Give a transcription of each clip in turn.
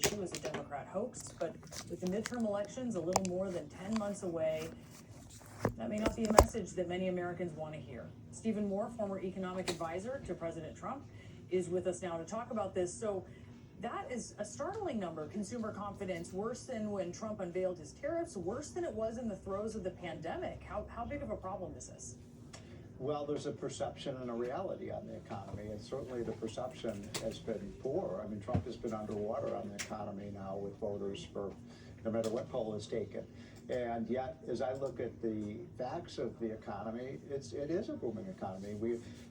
issue is a Democrat hoax, but with the midterm elections a little more than 10 months away, that may not be a message that many Americans want to hear. Stephen Moore, former economic advisor to President Trump, is with us now to talk about this. So that is a startling number. Consumer confidence worse than when Trump unveiled his tariffs, worse than it was in the throes of the pandemic. How big of a problem is this? Well, there's a perception and a reality on the economy, and certainly the perception has been poor. I mean, Trump has been underwater on the economy now with voters for no matter what poll is taken. And yet, as I look at the facts of the economy, it is a booming economy.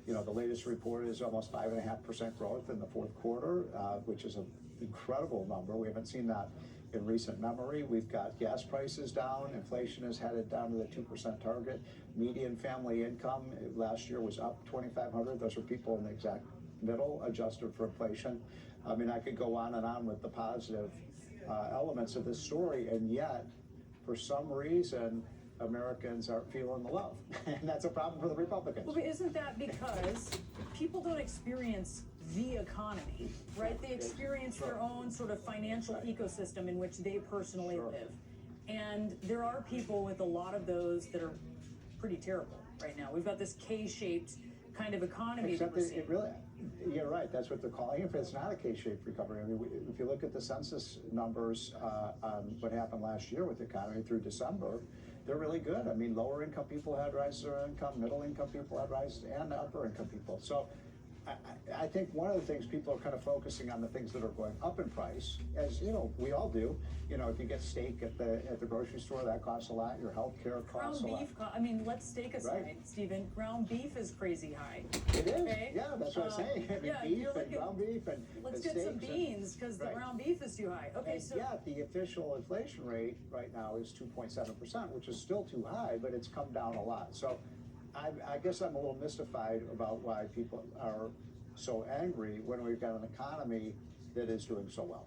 The latest report is almost 5.5% growth in the fourth quarter, which is an incredible number. We haven't seen that in recent memory. We've got gas prices down, inflation is headed down to the 2% target. Median family income last year was up $2,500. Those are people in the exact middle, adjusted for inflation. I mean, I could go on and on with the positive elements of this story, and yet, for some reason, Americans aren't feeling the love. And that's a problem for the Republicans. Well, but isn't that because people don't experience the economy, right? They experience their own sort of financial ecosystem in which they personally live. And there are people with a lot of those that are pretty terrible right now. We've got this K-shaped kind of economy. Except that it really, you're right, that's what they're calling it. It's not a K-shaped recovery. I mean, if you look at the census numbers on what happened last year with the economy through December, they're really good. I mean, lower income people had rises in their income, middle income people had rises, and upper income people. So I think one of the things people are kind of focusing on the things that are going up in price, as you know, we all do. You know, if you get steak at the grocery store, that costs a lot. Your health care costs a lot. Ground beef, I mean, let's steak aside, right. Stephen. Ground beef is crazy high. It is. Okay? Yeah, that's what I'm saying. I mean, beef and ground beef and let's get some beans because the ground beef is too high. Okay, and so yeah, the official inflation rate right now is 2.7%, which is still too high, but it's come down a lot. So I guess I'm a little mystified about why people are so angry when we've got an economy that is doing so well.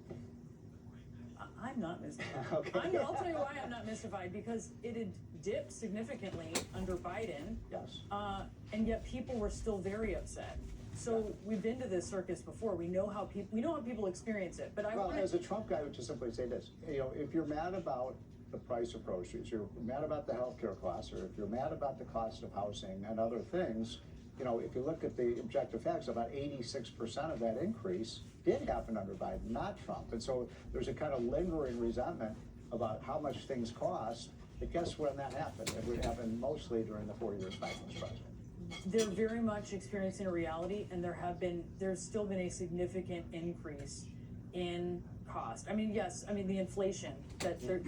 I'm not mystified. Okay. I'll tell you why I'm not mystified, because it had dipped significantly under Biden. Yes. And yet people were still very upset. So we've been to this circus before. We know how people experience it. But as a Trump guy, I would just simply say this: if you're mad about the price of groceries, you're mad about the healthcare costs, or if you're mad about the cost of housing and other things, if you look at the objective facts, about 86% of that increase did happen under Biden, not Trump. And so there's a kind of lingering resentment about how much things cost. But guess when that happened? It would happen mostly during the 4 years Biden was president. They're very much experiencing a reality, and there's still been a significant increase in cost. I mean, yes, the inflation that they're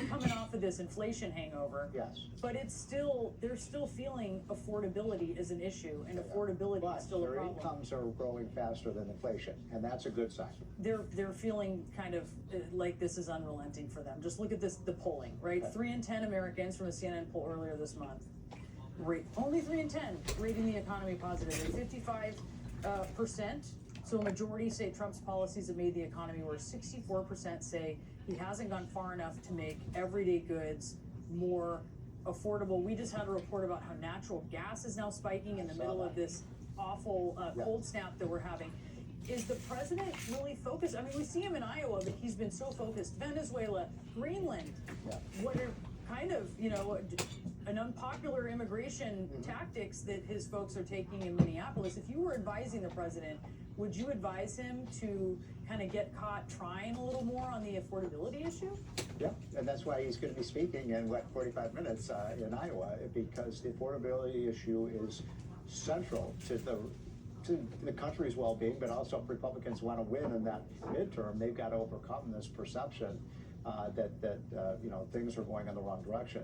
coming off of this inflation hangover. Yes. But they're still feeling affordability is an issue, and affordability is still a problem. Their incomes are growing faster than inflation, and that's a good sign. They're feeling kind of like this is unrelenting for them. Just look at the polling, right? 3 in 10 Americans from a CNN poll earlier this month. Only 3 in 10 rating the economy positively. 55%. So a majority say Trump's policies have made the economy worse. 64% say he hasn't gone far enough to make everyday goods more affordable. We just had a report about how natural gas is now spiking in the middle of this awful cold snap that we're having. Is the president really focused? I mean, we see him in Iowa, but he's been so focused. Venezuela, Greenland, what are kind of, an unpopular immigration tactics that his folks are taking in Minneapolis. If you were advising the president, would you advise him to kind of get caught trying a little more on the affordability issue? Yeah, and that's why he's going to be speaking in 45 minutes in Iowa, because the affordability issue is central to the country's well-being, but also if Republicans want to win in that midterm, they've got to overcome this perception that things are going in the wrong direction.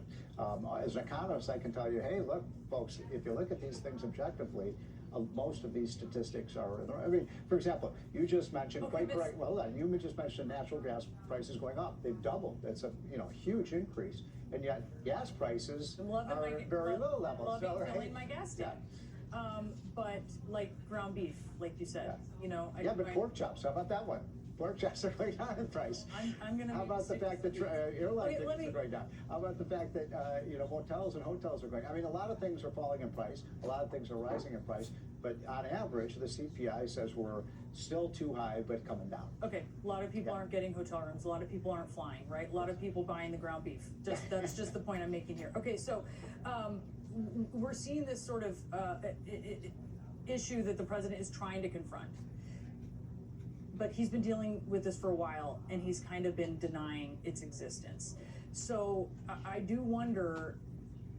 As an economist, I can tell you, hey, look, folks, if you look at these things objectively, most of these statistics are. I mean, for example, you just mentioned you just mentioned natural gas prices going up. They've doubled. That's a huge increase, and yet gas prices are very low levels. Filling my gas tank. But like ground beef, like you said, but pork chops. How about that one? Pork chops are going down in price. I'm going to. How about the fact that airline tickets are going down? How about the fact that motels and hotels are going? I mean, a lot of things are falling in price. A lot of things are rising in price. But on average, the CPI says we're still too high, but coming down. Okay, a lot of people Yeah. aren't getting hotel rooms, a lot of people aren't flying, right? A lot of people buying the ground beef. That's just the point I'm making here. Okay, so, we're seeing this sort of, issue that the president is trying to confront. But he's been dealing with this for a while, and he's kind of been denying its existence. So, I do wonder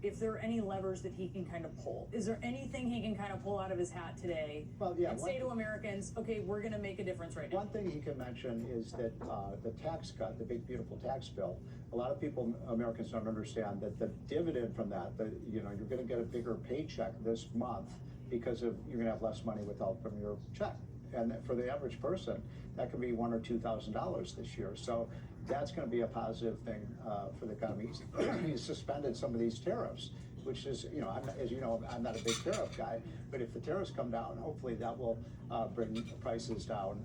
if there are any levers that he can kind of pull. Is there anything he can kind of pull out of his hat today? Well, yeah, and one- say to Americans, okay, we're gonna make a difference right now? One thing he can mention is that the tax cut, the big beautiful tax bill, a lot of people, Americans don't understand that the dividend from that, you're gonna get a bigger paycheck this month because you're gonna have less money withheld from your check. And for the average person, that could be $1,000 or $2,000 this year. So that's gonna be a positive thing for the economy. He's suspended some of these tariffs, which is, as you know, I'm not a big tariff guy, but if the tariffs come down, hopefully that will bring prices down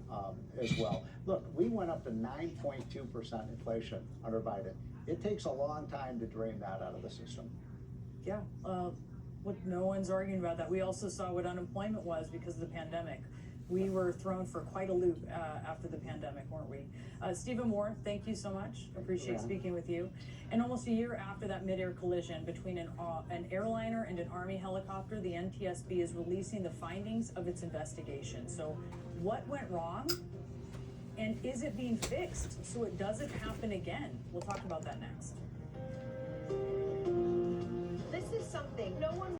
as well. Look, we went up to 9.2% inflation under Biden. It takes a long time to drain that out of the system. Yeah, no one's arguing about that. We also saw what unemployment was because of the pandemic. We were thrown for quite a loop after the pandemic, weren't we? Stephen Moore, thank you so much. Appreciate Yeah. speaking with you. And almost a year after that mid-air collision between an airliner and an Army helicopter, the NTSB is releasing the findings of its investigation. So what went wrong? And is it being fixed so it doesn't happen again? We'll talk about that next. This is something no one